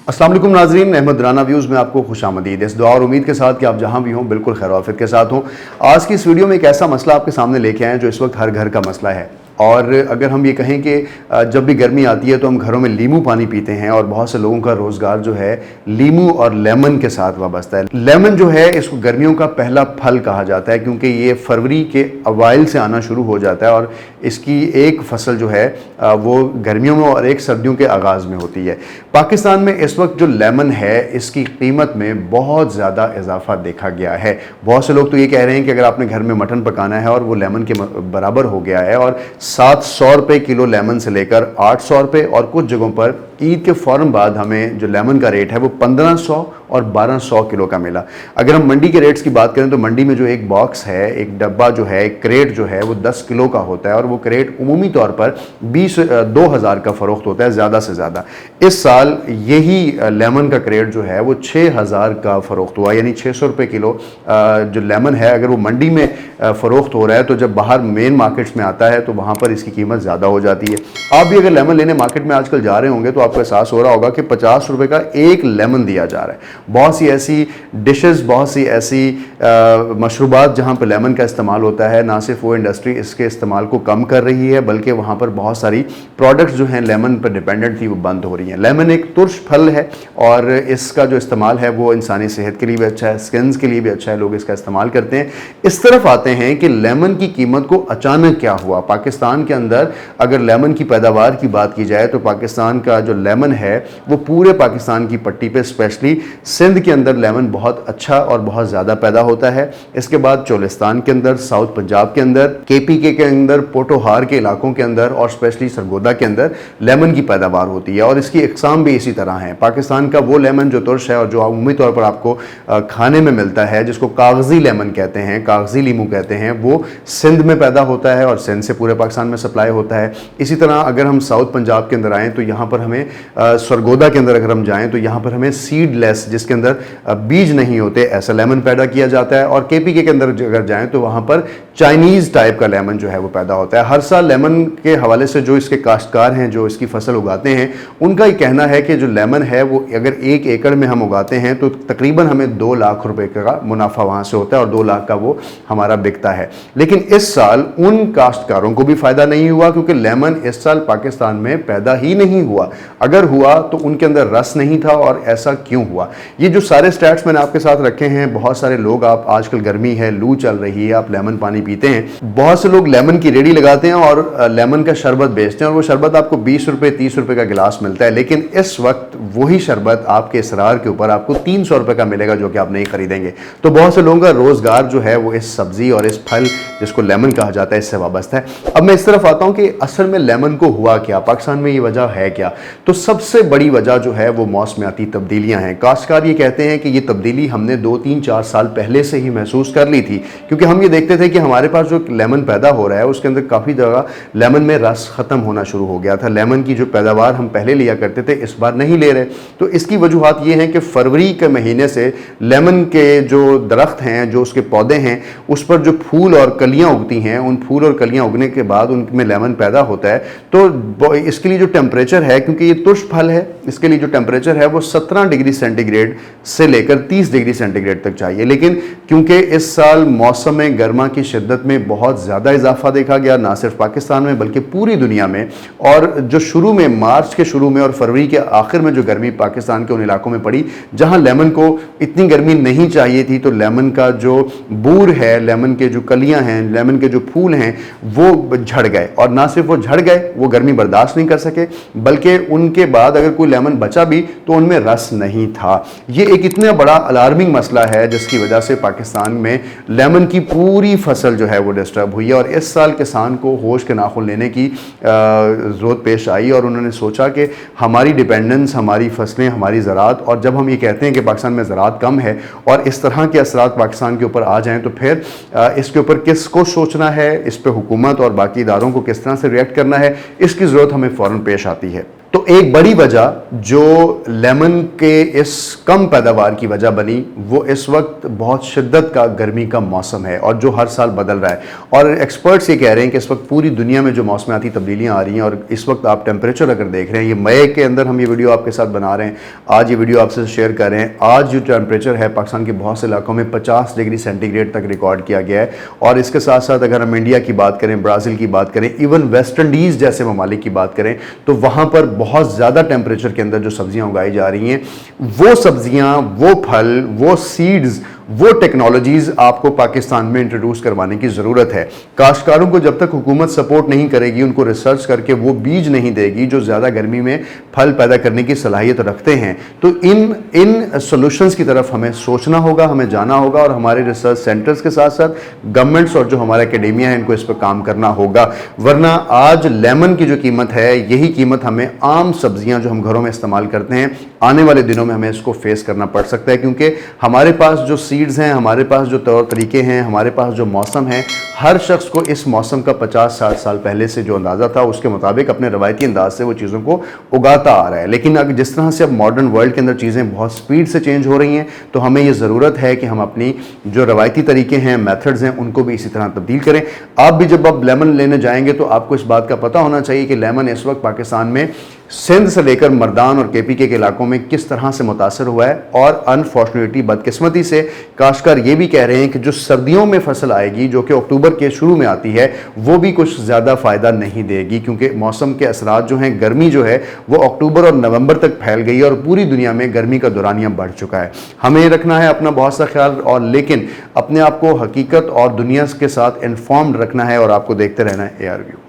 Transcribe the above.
अस्सलाम वालेकुम नाज़रीन, अहमद राना व्यूज़ में आपको खुश आमदीद। इस दुआ और उम्मीद के साथ कि आप जहाँ भी हों बिल्कुल खैर आफियत के साथ हों। आज की इस वीडियो में एक ऐसा मसला आपके सामने लेके आए हैं जो इस वक्त हर घर का मसला है। और अगर हम ये कहें कि जब भी गर्मी आती है तो हम घरों में नींबू पानी पीते हैं और बहुत से लोगों का रोज़गार जो है नींबू और लेमन के साथ वाबस्ता है। लेमन जो है इसको गर्मियों का पहला फल कहा जाता है क्योंकि ये फरवरी के अवाइल से आना शुरू हो जाता है और इसकी एक फसल जो है वो गर्मियों में और एक सर्दियों के आगाज़ में होती है। पाकिस्तान में इस वक्त जो लेमन है इसकी कीमत में बहुत ज़्यादा इजाफा देखा गया है। बहुत से लोग तो ये कह रहे हैं कि अगर आपने घर में मटन पकाना है और वो लेमन के बराबर हो गया है और 700 रुपये किलो लेमन से लेकर 800 रुपये और कुछ जगहों पर ईद के फ़ौरन बाद हमें जो लेमन का रेट है वो 1500 और 1200 किलो का मिला। अगर हम मंडी के रेट्स की बात करें तो मंडी में जो एक बॉक्स है, एक डब्बा जो है, एक क्रेट जो है वो 10 किलो का होता है और वो क्रेट उमूमी तौर पर 2000 का फ़रोख्त होता है ज़्यादा से ज़्यादा। इस साल यही लेमन का क्रेट जो है वो 6000 का फ़रोख्त हुआ, यानी 600 रुपये किलो जो लेमन है अगर वो मंडी में फ़रोख्त हो रहा है तो जब बाहर मेन मार्केट्स में आता है तो वहाँ पर इसकी कीमत ज़्यादा हो जाती है। आप भी अगर लेमन लेने मार्केट में आजकल जा रहे होंगे तो आपको एहसास हो रहा होगा कि 50 रुपये का एक लेमन दिया जा रहा है। बहुत सी ऐसी डिशेस, बहुत सी ऐसी मशरूबात जहाँ पर लेमन का इस्तेमाल होता है, ना सिर्फ वो इंडस्ट्री इसके इस्तेमाल को कम कर रही है बल्कि वहाँ पर बहुत सारी प्रोडक्ट्स जो हैं लेमन पर डिपेंडेंट थी वो बंद हो रही हैं। लेमन एक तुर्श फल है और इसका जो इस्तेमाल है वो इंसानी सेहत के लिए भी अच्छा है, स्किन्स के लिए भी अच्छा है, लोग इसका इस्तेमाल करते हैं। इस तरफ आते हैं कि लेमन की कीमत को अचानक क्या हुआ। पाकिस्तान के अंदर अगर लेमन की पैदावार की बात की जाए तो पाकिस्तान का जो लेमन है वो पूरे पाकिस्तान की पट्टी पे, स्पेशली सिंध के अंदर लेमन बहुत अच्छा और बहुत ज़्यादा पैदा होता है। इसके बाद चोलिस्तान के अंदर, साउथ पंजाब के अंदर, KPK के अंदर, पोटोहार के इलाकों के अंदर और स्पेशली सरगोदा के अंदर लेमन की पैदावार होती है और इसकी इकसाम भी इसी तरह हैं। पाकिस्तान का वो लेमन जो तुर्श है और जो उम्मीद तौर पर आपको खाने में मिलता है जिसको कागजी लेमन कहते हैं, कागजी लीमू कहते हैं, वो सिंध में पैदा होता है और सिंध से पूरे पाकिस्तान में सप्लाई होता है। इसी तरह अगर हम साउथ पंजाब के अंदर आएँ तो यहाँ पर हमें सरगोदा के अंदर अगर हम जाएँ तो यहाँ पर हमें सीडलेस, जिसके अंदर बीज नहीं होते, ऐसा लेमन पैदा किया जाता है। और KPK के अंदर अगर जाएँ तो वहाँ पर चाइनीज़ टाइप का लेमन जो है वो पैदा होता है। हर साल लेमन के हवाले से जो इसके काश्तकार हैं, जो इसकी फसल उगाते हैं, उनका ये कहना है कि जो लेमन है वो अगर 1 एकड़ में हम उगाते हैं तो तकरीबन हमें 2 लाख रुपए का मुनाफा वहाँ से होता है और 2 लाख का वो हमारा बिकता है। लेकिन इस साल उन काश्तकारों को भी फ़ायदा नहीं हुआ क्योंकि लेमन इस साल पाकिस्तान में पैदा ही नहीं हुआ। अगर हुआ तो उनके अंदर रस नहीं था। और ऐसा क्यों हुआ? ये जो सारे स्टैट्स मैंने आपके साथ रखे हैं, बहुत सारे लोग, आप आजकल गर्मी है, लू चल रही है, आप लेमन पानी पीते हैं, बहुत से लोग लेमन की रेडी लगाते हैं और लेमन का शरबत बेचते हैं और वो शरबत आपको 20 रुपये 30 रुपये का गिलास मिलता है। लेकिन इस वक्त वही शरबत आपके इसरार के ऊपर आपको 300 रुपये का मिलेगा जो कि आप नहीं खरीदेंगे। तो बहुत से लोगों का रोजगार जो है वो इस सब्जी और इस फल जिसको लेमन कहा जाता है इससे वाबस्ता है। अब मैं इस तरफ आता हूँ कि असल में लेमन को हुआ क्या, पाकिस्तान में ये वजह है क्या। तो सबसे बड़ी वजह जो है वो मौसमियाती तब्दीलियां हैं। काश्तकार ये कहते हैं कि ये तब्दीली हमने 2-3-4 साल पहले से ही महसूस कर ली थी क्योंकि हम ये देखते थे कि हमारे पास जो लेमन पैदा हो रहा है उसके अंदर काफ़ी जगह लेमन में रस ख़त्म होना शुरू हो गया था। लेमन की जो पैदावार हम पहले लिया करते थे इस बार नहीं ले रहे। तो इसकी वजूहत ये हैं कि फरवरी के महीने से लेमन के जो दरख्त हैं, जो उसके पौधे हैं, उस पर जो फूल और कलियाँ उगती हैं, उन फूल और कलियाँ उगने के बाद उनमें लेमन पैदा होता है। तो इसके लिए जो टेम्परेचर है, क्योंकि ये तुर्श फल है, इसके लिए जो टेम्परेचर है वो 17 डिग्री सेंटीग्रेड से लेकर 30 डिग्री सेंटीग्रेड तक चाहिए। लेकिन क्योंकि इस साल मौसम गर्मा की शिद्दत में बहुत ज़्यादा इजाफा देखा गया, ना सिर्फ पाकिस्तान में बल्कि पूरी दुनिया में, और जो शुरू में मार्च के शुरू में और फरवरी के आखिर में जो गर्मी पाकिस्तान के उन इलाकों में पड़ी जहां लेमन को इतनी गर्मी नहीं चाहिए थी, तो लेमन का जो बूर है, लेमन के जो कलियां हैं, लेमन के जो फूल हैं वो झड़ गए। और ना सिर्फ वो झड़ गए, वो गर्मी बर्दाश्त नहीं कर सके, बल्कि उनके बाद अगर कोई लेमन बचा भी तो उनमें रस नहीं था। ये एक इतना बड़ा अलार्मिंग मसला है जिसकी वजह से पाकिस्तान में लेमन की पूरी फसल जो है वो डिस्टर्ब हुई है। और इस साल किसान को होश के नाखुन लेने की ज़रूरत पेश आई और उन्होंने सोचा कि हमारी डिपेंडेंस, हमारी फसलें, हमारी ज़राअत, और जब हम ये कहते हैं कि पाकिस्तान में ज़राअत कम है और इस तरह के असरात पाकिस्तान के ऊपर आ जाएँ तो फिर इसके ऊपर किसको सोचना है, इस पर हुकूमत और बाकी इदारों को किस तरह से रिएक्ट करना है, इसकी ज़रूरत हमें फ़ौरन पेश आती है। تو ایک بڑی وجہ جو لیمن کے اس کم پیداوار کی وجہ بنی وہ اس وقت بہت شدت کا گرمی کا موسم ہے اور جو ہر سال بدل رہا ہے. اور ایکسپرٹس یہ کہہ رہے ہیں کہ اس وقت پوری دنیا میں جو موسمیاتی تبدیلیاں آ رہی ہیں اور اس وقت آپ ٹیمپریچر اگر دیکھ رہے ہیں, یہ مئی کے اندر ہم یہ ویڈیو آپ کے ساتھ بنا رہے ہیں, آج یہ ویڈیو آپ سے شیئر کر رہے ہیں, آج جو ٹیمپریچر ہے پاکستان کے بہت سے علاقوں میں 50 ڈگری سینٹی گریڈ تک ریکارڈ کیا گیا ہے. اور اس کے ساتھ ساتھ اگر ہم انڈیا کی بات کریں, برازیل کی بات کریں, ایون ویسٹ انڈیز جیسے ممالک کی بات کریں, تو وہاں پر بہت زیادہ ٹیمپریچر کے اندر جو سبزیاں اگائی جا رہی ہیں, وہ سبزیاں, وہ پھل, وہ سیڈز, وہ ٹیکنالوجیز آپ کو پاکستان میں انٹروڈیوس کروانے کی ضرورت ہے. کاشتکاروں کو جب تک حکومت سپورٹ نہیں کرے گی, ان کو ریسرچ کر کے وہ بیج نہیں دے گی جو زیادہ گرمی میں پھل پیدا کرنے کی صلاحیت رکھتے ہیں, تو ان سولوشنز کی طرف ہمیں سوچنا ہوگا, ہمیں جانا ہوگا, اور ہمارے ریسرچ سینٹرز کے ساتھ ساتھ گورنمنٹس اور جو ہمارا اکیڈیمیا ہے ان کو اس پہ کام کرنا ہوگا. ورنہ آج لیمن کی جو قیمت ہے, یہی قیمت ہمیں عام سبزیاں جو ہم گھروں میں استعمال کرتے ہیں, آنے والے دنوں میں ہمیں اس کو فیس کرنا پڑ سکتا ہے, کیونکہ ہمارے پاس جو سیڈز ہیں, ہمارے پاس جو طور طریقے ہیں, ہمارے پاس جو موسم ہے, ہر شخص کو اس موسم کا 50-60 سال پہلے سے جو اندازہ تھا اس کے مطابق اپنے روایتی انداز سے وہ چیزوں کو اگاتا آ رہا ہے. لیکن اگر جس طرح سے اب ماڈرن ورلڈ کے اندر چیزیں بہت سپیڈ سے چینج ہو رہی ہیں, تو ہمیں یہ ضرورت ہے کہ ہم اپنی جو روایتی طریقے ہیں, میتھڈز ہیں, ان کو بھی اسی طرح تبدیل کریں. آپ بھی جب آپ لیمن لینے جائیں گے تو آپ کو اس بات کا پتہ ہونا چاہیے کہ لیمن اس وقت پاکستان میں سندھ سے لے کر مردان اور کے پی کے علاقوں میں کس طرح سے متاثر ہوا ہے. اور انفارچونیٹلی, بدقسمتی سے, کاشتکار یہ بھی کہہ رہے ہیں کہ جو سردیوں میں فصل آئے گی جو کہ اکتوبر کے شروع میں آتی ہے, وہ بھی کچھ زیادہ فائدہ نہیں دے گی, کیونکہ موسم کے اثرات جو ہیں, گرمی جو ہے وہ اکتوبر اور نومبر تک پھیل گئی ہے اور پوری دنیا میں گرمی کا دورانیہ بڑھ چکا ہے. ہمیں رکھنا ہے اپنا بہت سا خیال, اور لیکن اپنے آپ کو حقیقت اور دنیا کے ساتھ انفارمڈ رکھنا ہے, اور آپ کو دیکھتے رہنا ہے AR View.